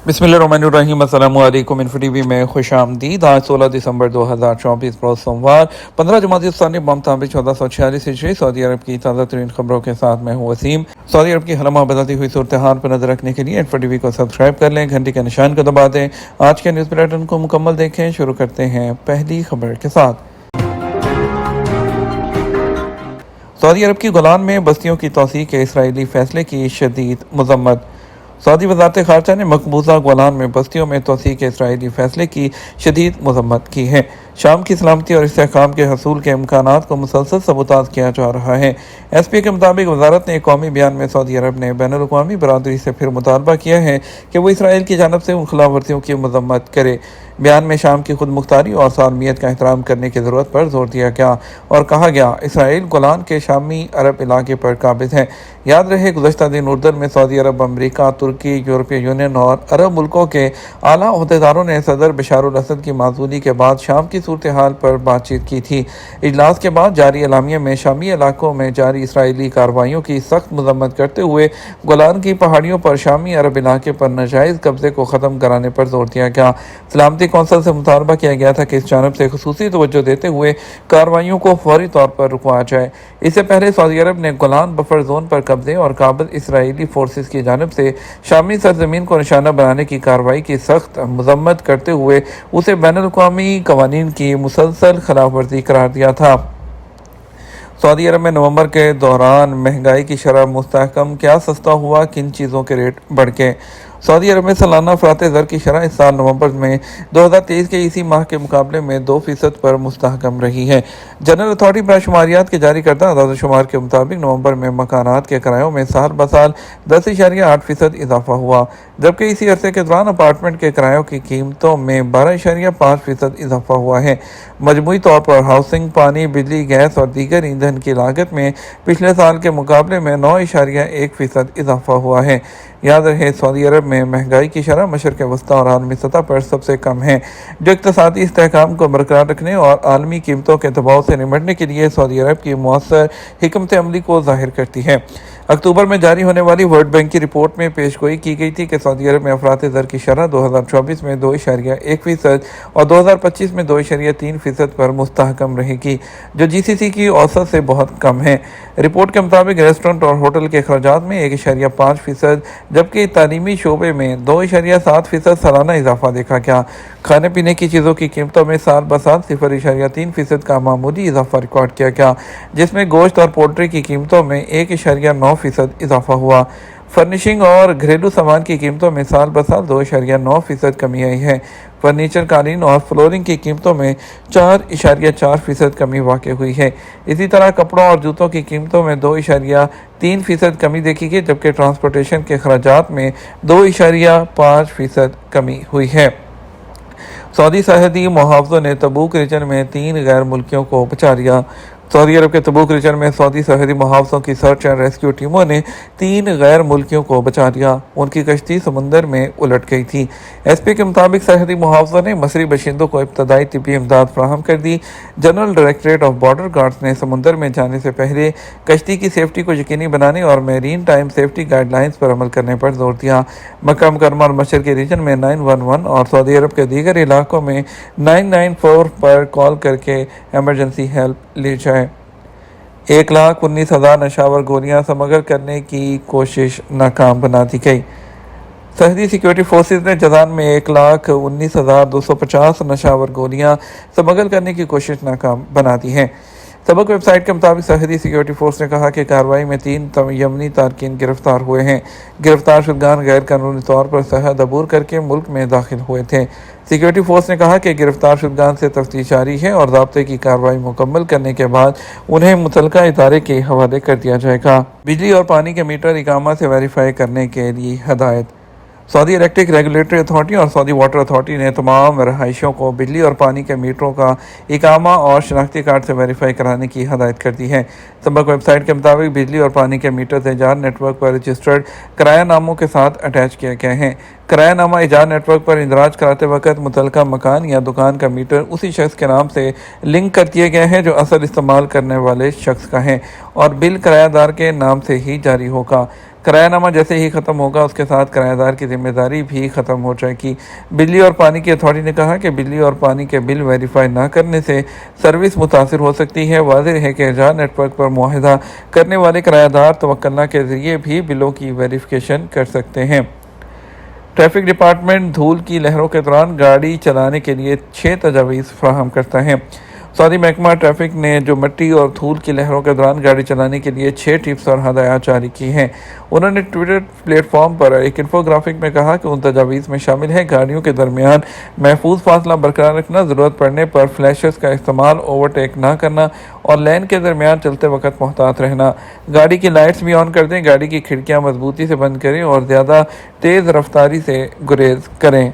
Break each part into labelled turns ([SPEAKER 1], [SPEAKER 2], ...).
[SPEAKER 1] بسم اللہ الرحمن الرحیم۔ السلام علیکم۔ انفو ٹی وی میں خوش آمدید۔ آج 16 دسمبر 2024 روز سوموار 15 جمادی الثانی مطابق 1446 ہجری سعودی عرب کی تازہ ترین خبروں کے ساتھ میں ہوں وسیم۔ سعودی عرب کی حالات بدلتی ہوئی صورتحال پر نظر رکھنے کے لیے انفو ٹی وی کو سبسکرائب کر لیں، گھنٹی کے نشان کو دبا دیں۔ آج کے نیوز بلیٹن کو مکمل دیکھیں۔ شروع کرتے ہیں پہلی خبر کے ساتھ۔ سعودی عرب کی گولان میں بستیوں کی توسیع کے اسرائیلی فیصلے کی شدید مذمت۔ سعودی وزارت خارجہ نے مقبوضہ گولان میں بستیوں میں توسیع کے اسرائیلی فیصلے کی شدید مذمت کی ہے۔ شام کی سلامتی اور استحکام کے حصول کے امکانات کو مسلسل سبوتاژ کیا جا رہا ہے۔ ایس پی کے مطابق وزارت نے ایک قومی بیان میں سعودی عرب نے بین الاقوامی برادری سے پھر مطالبہ کیا ہے کہ وہ اسرائیل کی جانب سے ان خلاف ورزیوں کی مذمت کرے۔ بیان میں شام کی خود مختاری اور سالمیت کا احترام کرنے کی ضرورت پر زور دیا گیا اور کہا گیا اسرائیل گولان کے شامی عرب علاقے پر قابض ہے۔ یاد رہے گزشتہ دن اردن میں سعودی عرب، امریکہ، ترکی، یورپی یونین اور عرب ملکوں کے اعلیٰ عہدیداروں نے صدر بشار الاسد کی معزولی کے بعد شام کی صورتحال پر بات چیت کی تھی۔ اجلاس کے بعد جاری اعلامیہ میں شامی علاقوں میں جاری اسرائیلی کارروائیوں کی سخت مذمت کرتے ہوئے گولان کی پہاڑیوں پر شامی عرب علاقے پر ناجائز قبضے کو ختم کرانے پر زور دیا گیا۔ سلامتی کونسل سے مطالبہ کیا گیا تھا کہ اس جانب سے خصوصی توجہ دیتے ہوئے کارروائیوں کو فوری طور پر رکوایا جائے۔ اس سے پہلے سعودی عرب نے گولان بفر زون پر قبضے اور قابض اسرائیلی فورسز کی جانب سے شامی سرزمین کو نشانہ بنانے کی کارروائی کی سخت مذمت کرتے ہوئے اسے بین الاقوامی قوانین کی مسلسل خلاف ورزی قرار دیا تھا۔ سعودی عرب میں نومبر کے دوران مہنگائی کی شرح مستحکم، کیا سستا ہوا، کن چیزوں کے ریٹ بڑھ گئے؟ سعودی عرب میں سالانہ افراط زر کی شرح اس سال نومبر میں 2023 کے اسی ماہ کے مقابلے میں 2% پر مستحکم رہی ہے۔ جنرل اتھارٹی برائے شماریات کے جاری کردہ اعداد و شمار کے مطابق نومبر میں مکانات کے کرایوں میں سال بسال 10.8% اضافہ ہوا، جبکہ اسی عرصے کے دوران اپارٹمنٹ کے کرایوں کی قیمتوں میں 12.5% اضافہ ہوا ہے۔ مجموعی طور پر ہاؤسنگ، پانی، بجلی، گیس اور دیگر ایندھن کی لاگت میں پچھلے سال کے مقابلے میں 9.1% اضافہ ہوا ہے۔ یاد رہے سعودی عرب میں مہنگائی کی شرح مشرق وسطی اور عالمی سطح پر سب سے کم ہے، جو اقتصادی استحکام کو برقرار رکھنے اور عالمی قیمتوں کے دباؤ سے نمٹنے کے لیے سعودی عرب کی مؤثر حکمت عملی کو ظاہر کرتی ہے۔ اکتوبر میں جاری ہونے والی ورلڈ بینک کی رپورٹ میں پیش گوئی کی گئی تھی کہ سعودی عرب میں افراط زر کی شرح 2024 میں 2.1% اور 2025 میں 2.3% پر مستحکم رہے گی، جو جی سی سی کی اوسط سے بہت کم ہے۔ رپورٹ کے مطابق ریسٹورنٹ اور ہوٹل کے اخراجات میں 1.5%، جبکہ تعلیمی شعبے میں 2.7% سالانہ اضافہ دیکھا گیا۔ کھانے پینے کی چیزوں کی قیمتوں میں سال بسال 0.3% کا معمولی اضافہ ریکارڈ کیا گیا، جس میں گوشت اور پولٹری کی قیمتوں میں 1.9% اضافہ ہوا۔ فرنیشنگ اور گھریلو سامان کی قیمتوں میں سال بسال 2.9% کمی آئی ہے۔ فرنیچر، قالین اور فلورنگ کی قیمتوں میں 4.4% کمی واقع ہوئی ہے۔ اسی طرح کپڑوں اور جوتوں کی قیمتوں میں 2.3% کمی دیکھی گئی، جبکہ ٹرانسپورٹیشن کے اخراجات میں 2.5% کمی ہوئی ہے۔ سعودی سرحدی محافظوں نے تبوک ریجن میں 3 غیر ملکیوں کو بچا لیا۔ سعودی عرب کے تبوک ریجن میں سعودی سرحدی محافظوں کی سرچ اینڈ ریسکیو ٹیموں نے 3 غیر ملکیوں کو بچا لیا۔ ان کی کشتی سمندر میں الٹ گئی تھی۔ ایس پی کے مطابق سرحدی محافظوں نے مصری باشندوں کو ابتدائی طبی امداد فراہم کر دی۔ General directorate of border guards نے سمندر میں جانے سے پہلے کشتی کی سیفٹی کو یقینی بنانے اور maritime safety guidelines پر عمل کرنے پر زور دیا۔ مکہ مکرمہ اور مشرقی ریجن میں 911 اور سعودی عرب کے دیگر علاقوں میں 994 پر کال کر کے ایمرجنسی ہیلپ لی جائے۔ 1,19,000 نشاور گولیاں سمگل کرنے کی کوشش ناکام بنا دی گئی۔ سرحدی سیکیورٹی فورسز نے جازان میں 1,19,250 نشاور گولیاں سمگل کرنے کی کوشش ناکام بنا دی ہیں۔ سبق ویب سائٹ کے مطابق سرحدی سیکیورٹی فورس نے کہا کہ کارروائی میں 3 یمنی تارکین گرفتار ہوئے ہیں۔ گرفتار شدگان غیر قانونی طور پر سرحد عبور کر کے ملک میں داخل ہوئے تھے۔ سیکیورٹی فورس نے کہا کہ گرفتار شدگان سے تفتیش جاری ہے اور ضابطے کی کارروائی مکمل کرنے کے بعد انہیں متعلقہ ادارے کے حوالے کر دیا جائے گا۔ بجلی اور پانی کے میٹر اقامہ سے ویریفائی کرنے کے لیے ہدایت۔ سعودی الیکٹرک ریگولیٹری اتھارٹی اور سعودی واٹر اتھارٹی نے تمام رہائشیوں کو بجلی اور پانی کے میٹروں کا اقامہ اور شناختی کارڈ سے ویریفائی کرانے کی ہدایت کر دی ہے۔ سبق ویب سائٹ کے مطابق بجلی اور پانی کے میٹر ایجاد نیٹ ورک پر رجسٹرڈ کرایہ ناموں کے ساتھ اٹیچ کیے گئے ہیں۔ کرایہ نامہ ایجاد نیٹ ورک پر اندراج کراتے وقت متعلقہ مکان یا دکان کا میٹر اسی شخص کے نام سے لنک کر دیے گئے ہیں جو اصل استعمال کرنے والے شخص کا ہے، اور بل کرایہ دار کے نام سے ہی جاری ہوگا۔ کرایہ نامہ جیسے ہی ختم ہوگا اس کے ساتھ کرایہ دار کی ذمہ داری بھی ختم ہو جائے گی۔ بجلی اور پانی کی اتھارٹی نے کہا کہ بجلی اور پانی کے بل ویریفائی نہ کرنے سے سروس متاثر ہو سکتی ہے۔ واضح ہے کہ جہاں نیٹ ورک پر معاہدہ کرنے والے کرایہ دار توکلنا کے ذریعے بھی بلوں کی ویریفیکیشن کر سکتے ہیں۔ ٹریفک ڈپارٹمنٹ دھول کی لہروں کے دوران گاڑی چلانے کے لیے 6 تجاویز فراہم کرتا ہے۔ سعودی محکمہ ٹریفک نے جو مٹی اور دھول کی لہروں کے دوران گاڑی چلانے کے لیے 6 ٹپس اور ہدایات جاری کی ہیں۔ انہوں نے ٹویٹر پلیٹ فارم پر ایک انفوگرافک میں کہا کہ ان تجاویز میں شامل ہے گاڑیوں کے درمیان محفوظ فاصلہ برقرار رکھنا، ضرورت پڑنے پر فلیشز کا استعمال، اوورٹیک نہ کرنا اور لین کے درمیان چلتے وقت محتاط رہنا۔ گاڑی کی لائٹس بھی آن کر دیں، گاڑی کی کھڑکیاں مضبوطی سے بند کریں اور زیادہ تیز رفتاری سے گریز کریں۔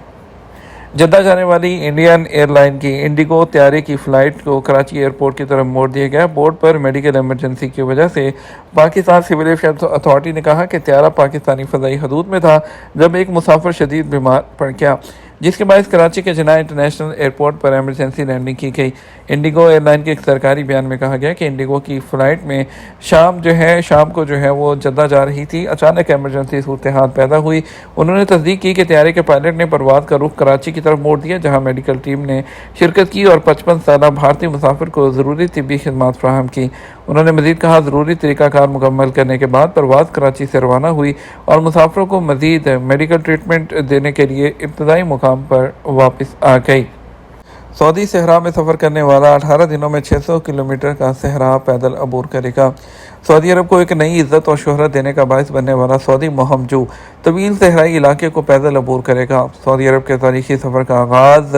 [SPEAKER 1] جدہ جانے والی انڈین ایئر لائن کی انڈیگو طیارے کی فلائٹ کو کراچی ایئرپورٹ کی طرف موڑ دیا گیا۔ بورڈ پر میڈیکل ایمرجنسی کی وجہ سے پاکستان سول ایویشن اتھارٹی نے کہا کہ طیارہ پاکستانی فضائی حدود میں تھا جب ایک مسافر شدید بیمار پڑ گیا، جس کے باعث کراچی کے جناح انٹرنیشنل ایئرپورٹ پر ایمرجنسی لینڈنگ کی گئی۔ انڈیگو ایئر لائن کے ایک سرکاری بیان میں کہا گیا کہ انڈیگو کی فلائٹ میں شام کو وہ جدہ جا رہی تھی۔ اچانک ایمرجنسی صورتحال پیدا ہوئی۔ انہوں نے تصدیق کی کہ طیارے کے پائلٹ نے پرواز کا رخ کراچی کی طرف موڑ دیا، جہاں میڈیکل ٹیم نے شرکت کی اور 55 سالہ بھارتی مسافر کو ضروری طبی خدمات فراہم کی۔ انہوں نے مزید کہا ضروری طریقہ کار مکمل کرنے کے بعد پرواز کراچی سے روانہ ہوئی اور مسافروں کو مزید میڈیکل ٹریٹمنٹ دینے کے لیے ابتدائی مقام پر واپس آ گئی۔ سعودی صحرا میں سفر کرنے والا 18 دنوں میں 600 کلومیٹر کا صحرا پیدل عبور کرے گا۔ سعودی عرب کو ایک نئی عزت اور شہرت دینے کا باعث بننے والا سعودی مہم جو طویل صحرائی علاقے کو پیدل عبور کرے گا۔ سعودی عرب کے تاریخی سفر کا آغاز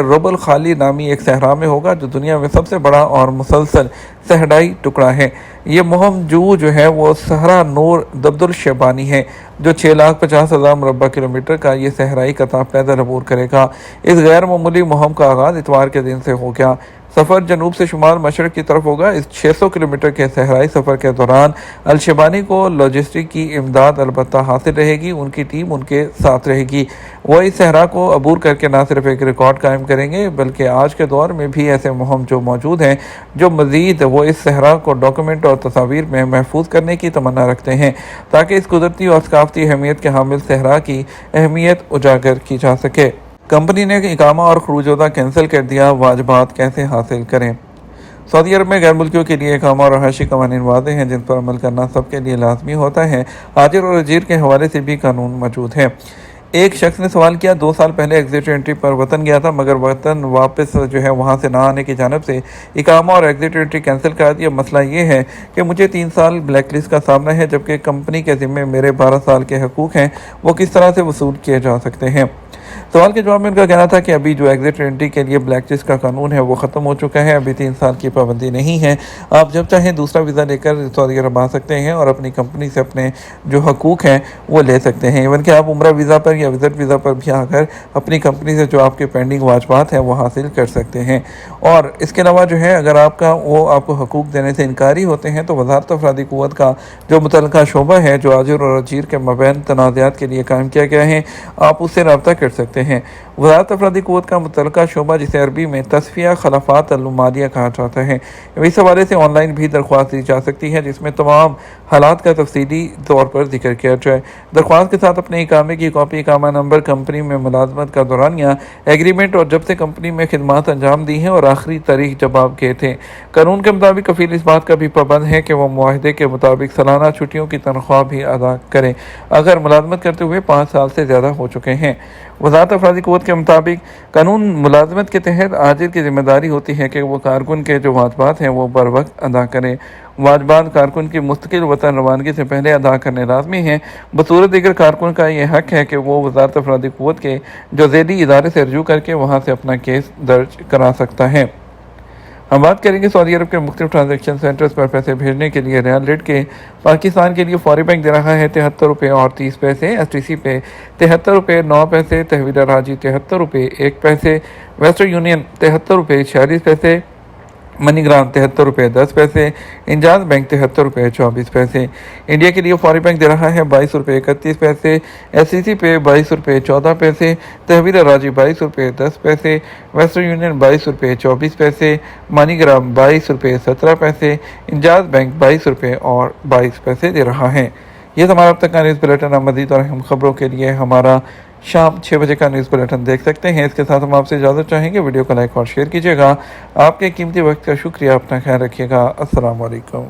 [SPEAKER 1] رب الخالی نامی ایک صحرا میں ہوگا، جو دنیا میں سب سے بڑا اور مسلسل صحرائی ٹکڑا ہے۔ یہ مہم جو وہ صحرا نور دبد الشیبانی ہے، جو 6,50,000 مربع کلومیٹر کا یہ صحرائی قطع پیدل عبور کرے گا۔ اس غیر معمولی مہم کا آغاز اتوار کے دن سے ہو گیا۔ سفر جنوب سے شمال مشرق کی طرف ہوگا۔ اس 600 کلومیٹر کے صحرائی سفر کے دوران الشیبانی کو لاجسٹک کی امداد البتہ حاصل رہے گی، ان کی ٹیم ان کے ساتھ رہے گی۔ وہ اس صحرا کو عبور کر کے نہ صرف ایک ریکارڈ قائم کریں گے بلکہ آج کے دور میں بھی ایسے مہم جو موجود ہیں جو مزید وہ اس صحرا کو ڈاکومنٹ اور تصاویر میں محفوظ کرنے کی تمنا رکھتے ہیں تاکہ اس قدرتی اور ثقافتی اہمیت کے حامل صحرا کی اہمیت اجاگر کی جا سکے۔ کمپنی نے اقامہ اور خروج وطن کینسل کر دیا، واجبات کیسے حاصل کریں؟ سعودی عرب میں غیر ملکیوں کے لیے اقامہ اور رہائشی قوانین واضح ہیں جن پر عمل کرنا سب کے لیے لازمی ہوتا ہے۔ ہاجر اور اجیر کے حوالے سے بھی قانون موجود ہے۔ ایک شخص نے سوال کیا، 2 سال پہلے ایگزٹ انٹری پر وطن گیا تھا مگر وطن واپس وہاں سے نہ آنے کی جانب سے اقامہ اور ایگزٹ انٹری کینسل کر دیا۔ مسئلہ یہ ہے کہ مجھے 3 سال بلیک لسٹ کا سامنا ہے جبکہ کمپنی کے ذمے میرے 12 سال کے حقوق ہیں، وہ کس طرح سے وصول کیے جا سکتے ہیں؟ سوال کے جواب میں ان کا کہنا تھا کہ ابھی جو ایگزٹ انٹری کے لیے بلیک لسٹ کا قانون ہے وہ ختم ہو چکا ہے، ابھی 3 سال کی پابندی نہیں ہے۔ آپ جب چاہیں دوسرا ویزا لے کر سعودی عرب آ سکتے ہیں اور اپنی کمپنی سے اپنے جو حقوق ہیں وہ لے سکتے ہیں۔ ایون کہ آپ عمرہ ویزا پر یا وزٹ ویزا پر بھی آ کر اپنی کمپنی سے جو آپ کے پینڈنگ واجبات ہیں وہ حاصل کر سکتے ہیں۔ اور اس کے علاوہ اگر آپ کو حقوق دینے سے انکاری ہوتے ہیں تو وزارت افرادی قوت کا جو متعلقہ شعبہ ہے جو ہاجر اور اجیر کے مابین تنازعات کے لیے قائم کیا گیا ہے، آپ اس سے رابطہ کر سکتے ہیں۔ وزارت افرادی قوت کا متعلقہ شعبہ جسے عربی میں تصفیہ خلافات المالیہ کہا جاتا ہے، اس حوالے سے آن لائن بھی درخواست دی جا سکتی ہے جس میں تمام حالات کا تفصیلی طور پر ذکر کیا جائے۔ درخواست کے ساتھ اپنے اقامے کی کاپی، اقامہ نمبر، کمپنی میں ملازمت کا دورانیہ، ایگریمنٹ اور جب سے کمپنی میں خدمات انجام دی ہیں اور آخری تاریخ جب آپ گئے تھے۔ قانون کے مطابق کفیل اس بات کا بھی پابند ہے کہ وہ معاہدے کے مطابق سالانہ چھٹیوں کی تنخواہ بھی ادا کریں اگر ملازمت کرتے ہوئے 5 سال سے زیادہ ہو چکے ہیں۔ وزارت افرادی قوت کے مطابق قانون ملازمت کے تحت حاجر کی ذمہ داری ہوتی ہے کہ وہ کارکن کے جو واجبات ہیں وہ بر وقت ادا کرے۔ واجبات کارکن کی مستقل وطن روانگی سے پہلے ادا کرنے لازمی ہیں۔ بصورت دیگر کارکن کا یہ حق ہے کہ وہ وزارت افرادی قوت کے جو ذیلی ادارے سے رجوع کر کے وہاں سے اپنا کیس درج کرا سکتا ہے۔ ہم بات کریں گے سعودی عرب کے مختلف ٹرانزیکشن سینٹرز پر پیسے بھیجنے کے لیے ریال ریٹ کے۔ پاکستان کے لیے فوری بینک دے رہا ہے 73 روپے اور 30 پیسے، ایس ٹی سی پہ 73 روپے 9 پیسے، تحویل راجی 73 روپے 1 پیسے، ویسٹرن یونین 73 روپے 46 پیسے، منی گرام 73 روپے 10 پیسے، انجاز بینک 73 روپے 24 پیسے۔ انڈیا کے لیے فوری بینک دے رہا ہے 22 روپے 31 پیسے، ایس سی سی پہ 22 روپے 14 پیسے، تحویل راجی 22 روپے 10 پیسے، ویسٹرن یونین 22 روپے 24 پیسے، منی گرام 22 روپے 17 پیسے، انجاز بینک 22 روپے اور 22 پیسے دے رہا ہے۔ یہ ہمارا اب تک کا نیوز بلیٹن، آپ مزید اور اہم خبروں کے لیے ہمارا شام 6 بجے کا نیوز بلیٹن دیکھ سکتے ہیں۔ اس کے ساتھ ہم آپ سے اجازت چاہیں گے، ویڈیو کو لائک اور شیئر کیجیے گا۔ آپ کے قیمتی وقت کا شکریہ، اپنا خیال رکھیے گا۔ السلام علیکم۔